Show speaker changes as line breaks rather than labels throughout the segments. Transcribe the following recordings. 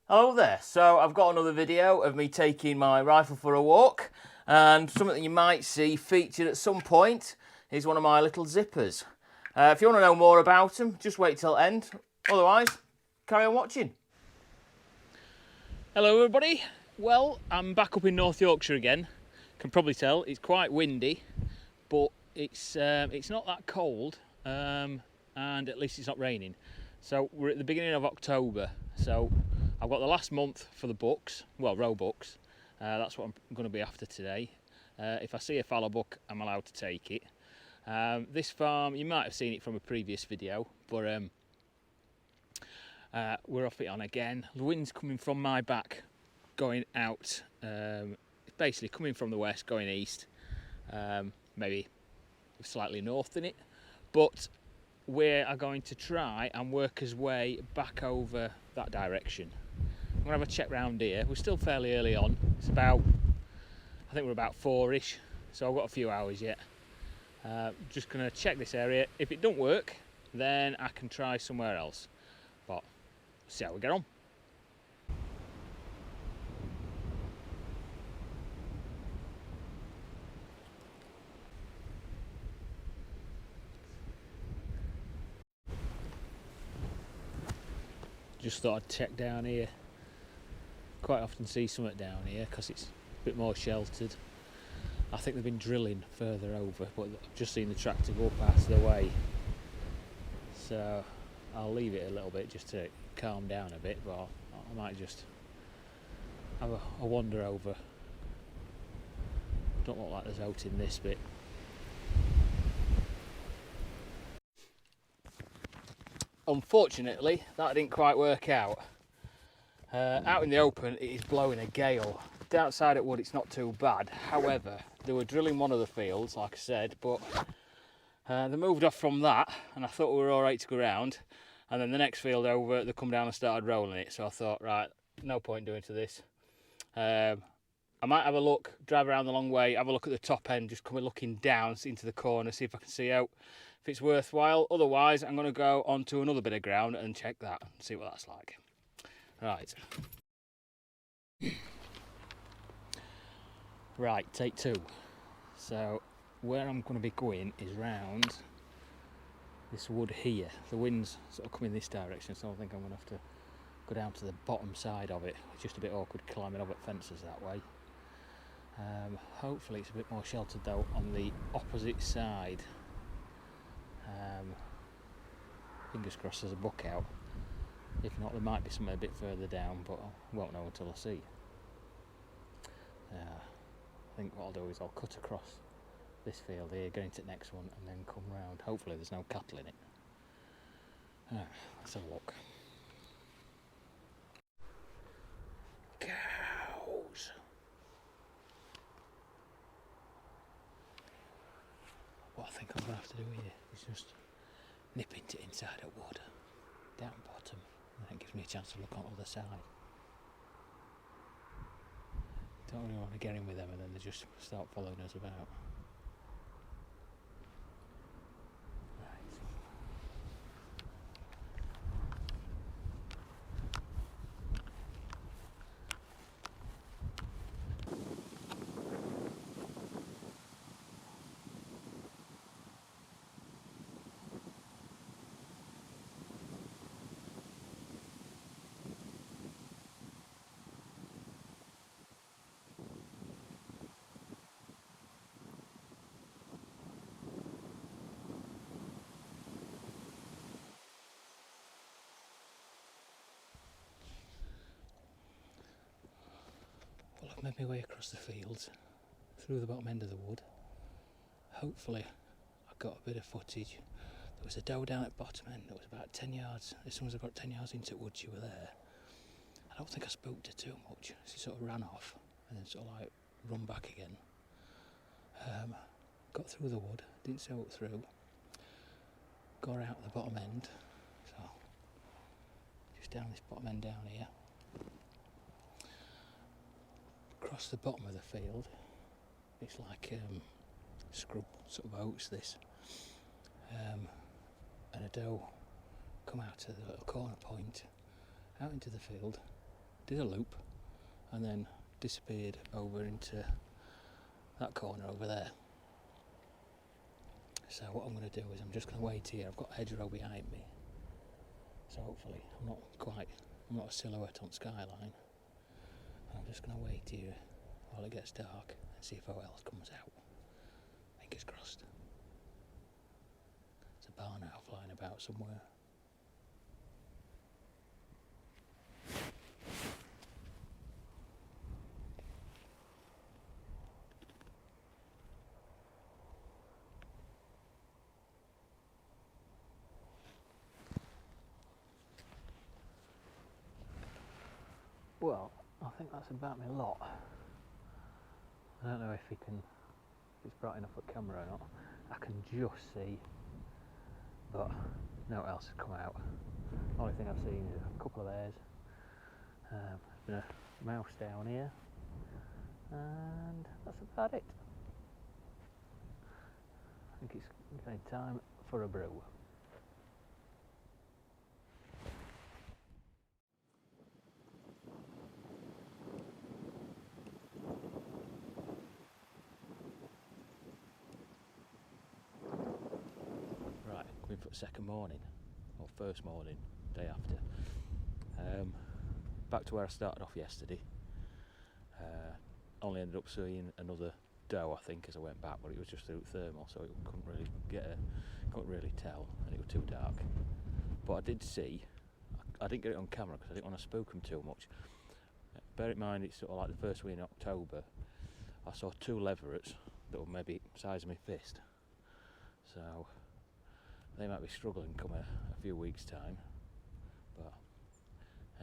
Hello there, so I've got another video of me taking my rifle for a walk, and something that you might see featured at some point is one of my little zippers. If you want to know more about them, just wait till the end, otherwise carry on watching. Hello everybody, well I'm back up in North Yorkshire again. Can probably tell it's quite windy, but it's not that cold, and at least it's not raining. So we're at the beginning of October, so I've got the last month for the bucks, well, roe bucks. That's what I'm going to be after today. If I see a fallow buck, I'm allowed to take it. This farm, you might have seen it from a previous video, but we're off it on again. The wind's coming from my back, going out. It's basically coming from the west, going east, maybe slightly north in it. But we are going to try and work his way back over that direction. I'm going to have a check round here. We're still fairly early on. It's about, I think we're about 4ish, so I've got a few hours yet. Just going to check this area. If it don't work, then I can try somewhere else. But see how we get on. Just thought I'd check down here. Quite often see something down here because it's a bit more sheltered. I think they've been drilling further over, but I've just seen the tractor go past the way. So I'll leave it a little bit just to calm down a bit, but I might just have a wander over. Don't look like there's out in this bit. Unfortunately, that didn't quite work out. Out in the open, it is blowing a gale. Outside at wood, it's not too bad. However, they were drilling one of the fields, like I said, but they moved off from that, and I thought we were all right to go round. And then the next field over, they come down and started rolling it. So I thought, right, no point doing to this. I might have a look, drive around the long way, have a look at the top end, just come looking down into the corner, see if I can see out if it's worthwhile. Otherwise, I'm going to go onto another bit of ground and check that and see what that's like. Right. Right, take two. So where I'm going to be going is round this wood here. The wind's sort of coming this direction, so I think I'm going to have to go down to the bottom side of it. It's just a bit awkward climbing over fences that way. Hopefully it's a bit more sheltered though on the opposite side. Fingers crossed there's a buck out. If not, there might be something a bit further down, but I won't know until I see. I think what I'll do is I'll cut across this field here, get into the next one, and then come round. Hopefully there's no cattle in it. Let's have a look. Cows. What I think I'm going to have to do here is just nip into inside a wood, down bottom, and that gives me a chance to look on the other side. Don't really want to get in with them and then they just start following us about. Well, I've made my way across the fields, through the bottom end of the wood. Hopefully I got a bit of footage. There was a doe down at the bottom end that was about 10 yards. As soon as I got 10 yards into the wood, she was there. I don't think I spooked her too much. She sort of ran off and then sort of like run back again. Got through the wood, didn't see out through. Got her out at the bottom end. So just down this bottom end down here. Across the bottom of the field, it's like scrub sort of oats this, and a doe come out to the little corner point, out into the field, did a loop, and then disappeared over into that corner over there. So what I'm going to do is I'm just going to wait here. I've got a hedgerow behind me, so hopefully I'm not a silhouette on skyline. I'm just going to wait here while it gets dark and see if anyone else comes out. Fingers crossed. There's a barn owl flying about somewhere. Well, I think that's about my lot. I don't know if it's bright enough for camera or not. I can just see, but no one else has come out. The only thing I've seen is a couple of hares. There's been a mouse down here, and that's about it. I think it's getting time for a brew. Coming for the second morning, or first morning, day after. Back to where I started off yesterday. Only ended up seeing another doe, I think, as I went back, but it was just through thermal, so it couldn't really tell, and it was too dark. But I did see, I didn't get it on camera because I didn't want to spook them too much. Bear in mind, it's sort of like the first week in October. I saw two leverets that were maybe the size of my fist, so they might be struggling come a few weeks' time. But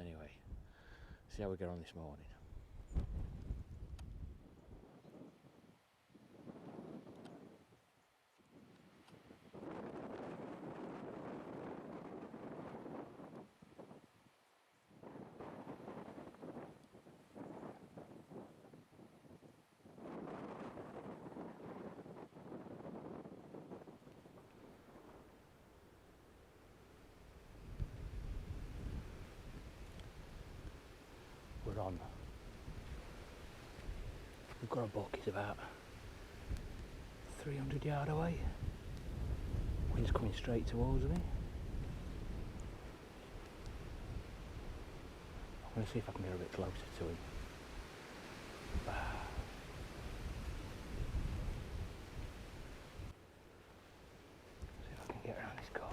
anyway, see how we get on this morning. We're on. We've got a buck, he's about 300 yards away. Wind's coming straight towards me. I'm going to see if I can get a bit closer to him. See if I can get around this corner.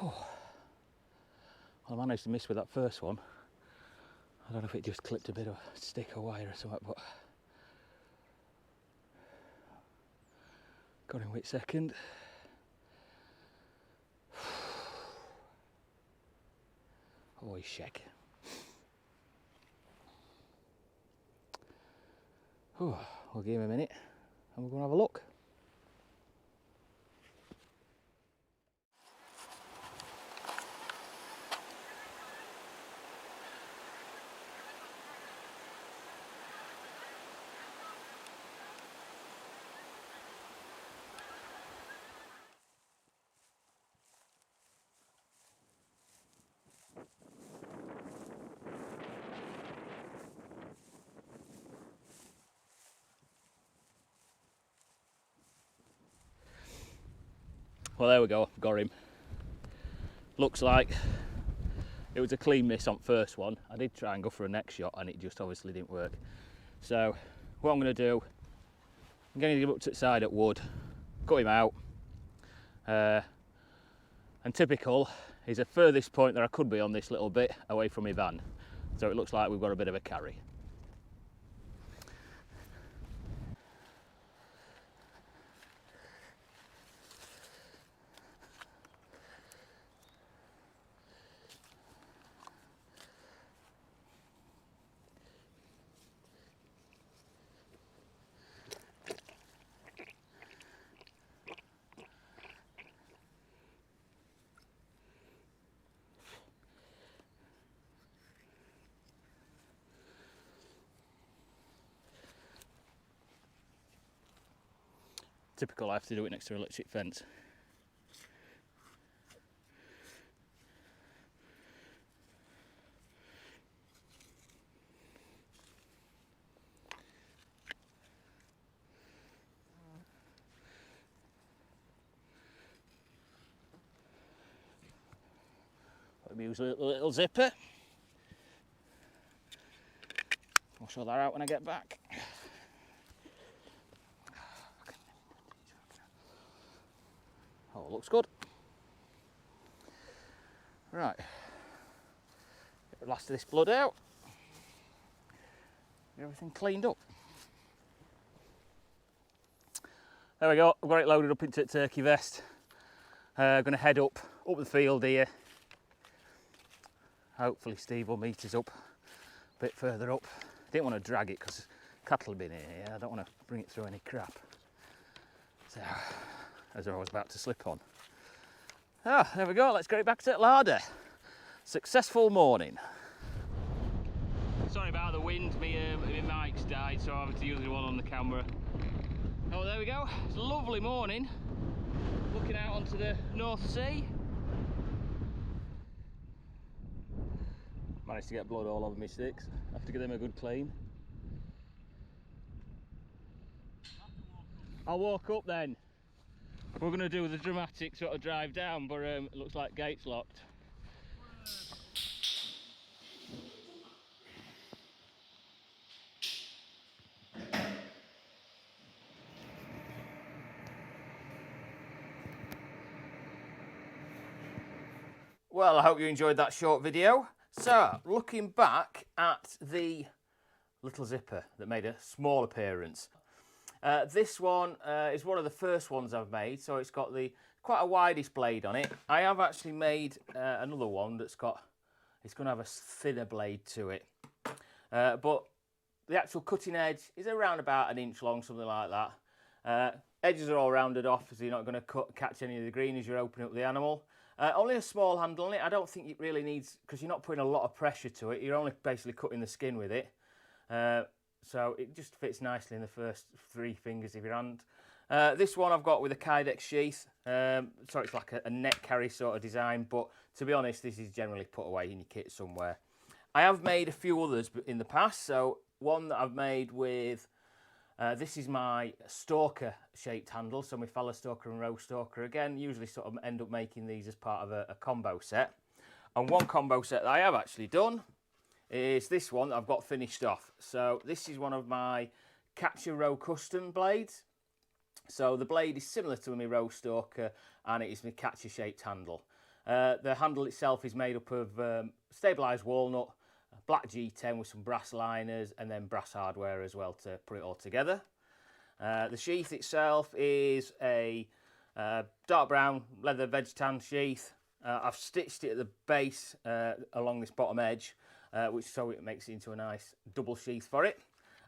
Well, I managed to miss with that first one. I don't know if it just clipped a bit of stick or wire or something, but got him with second. Oh, he's shaky. We'll give him a minute and we're going to have a look. Well, there we go, got him. Looks like it was a clean miss on first one. I did try and go for a neck shot and it just obviously didn't work. So what I'm going to do, I'm going to get up to the side at wood, cut him out, and typical is the furthest point that I could be on this little bit away from my van, so it looks like we've got a bit of a carry. Typical, I have to do it next to an electric fence. Let me use a little zipper. I'll show that out when I get back. Oh, looks good. Right, get the last of this blood out. Get everything cleaned up. There we go, I've got it loaded up into a turkey vest. Going to head up the field here. Hopefully Steve will meet us up a bit further up. I didn't want to drag it because cattle have been here. I don't want to bring it through any crap. So, as I was about to slip on. Ah, there we go, let's get it back to the larder. Successful morning. Sorry about the wind, my mic's died, so I have to use the one on the camera. Oh, there we go, it's a lovely morning. Looking out onto the North Sea. Managed to get blood all over my sticks. Have to give them a good clean. I'll walk up then. We're going to do the dramatic sort of drive down, but it looks like gate's locked. Well, I hope you enjoyed that short video. So, looking back at the little zipper that made a small appearance. This one is one of the first ones I've made, so it's got quite a widest blade on it. I have actually made another one it's going to have a thinner blade to it. But the actual cutting edge is around about 1 inch long, something like that. Edges are all rounded off, so you're not going to catch any of the green as you're opening up the animal. Only a small handle on it. I don't think it really needs, because you're not putting a lot of pressure to it, you're only basically cutting the skin with it. So it just fits nicely in the first 3 fingers of your hand. This one I've got with a Kydex sheath. So it's like a net carry sort of design, but to be honest, this is generally put away in your kit somewhere. I have made a few others in the past. So one that I've made with, this is my stalker shaped handle. So my fallow stalker and roe stalker. Again, usually sort of end up making these as part of a combo set. And one combo set that I have actually done is this one that I've got finished off. So this is one of my Catcher Roe custom blades. So the blade is similar to my roe stalker, and it is my catcher shaped handle. The handle itself is made up of stabilised walnut, black G10 with some brass liners, and then brass hardware as well to put it all together. The sheath itself is a dark brown leather veg tan sheath. I've stitched it at the base along this bottom edge, so it makes it into a nice double sheath for it.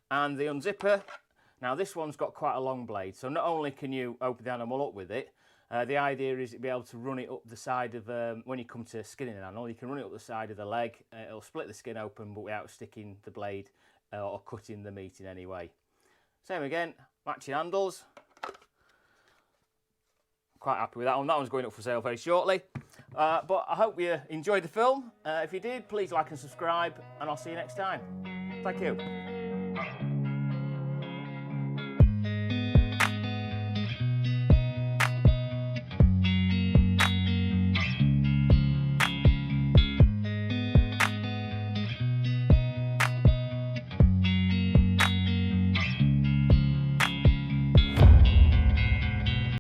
And the unzipper, now this one's got quite a long blade, so not only can you open the animal up with it, the idea is to be able to run it up the side of, when you come to skinning an animal, you can run it up the side of the leg. It'll split the skin open, but without sticking the blade or cutting the meat in any way. Same again, matching handles. Quite happy with that one. That one's going up for sale very shortly. But I hope you enjoyed the film. If you did, please like and subscribe, and I'll see you next time. Thank you.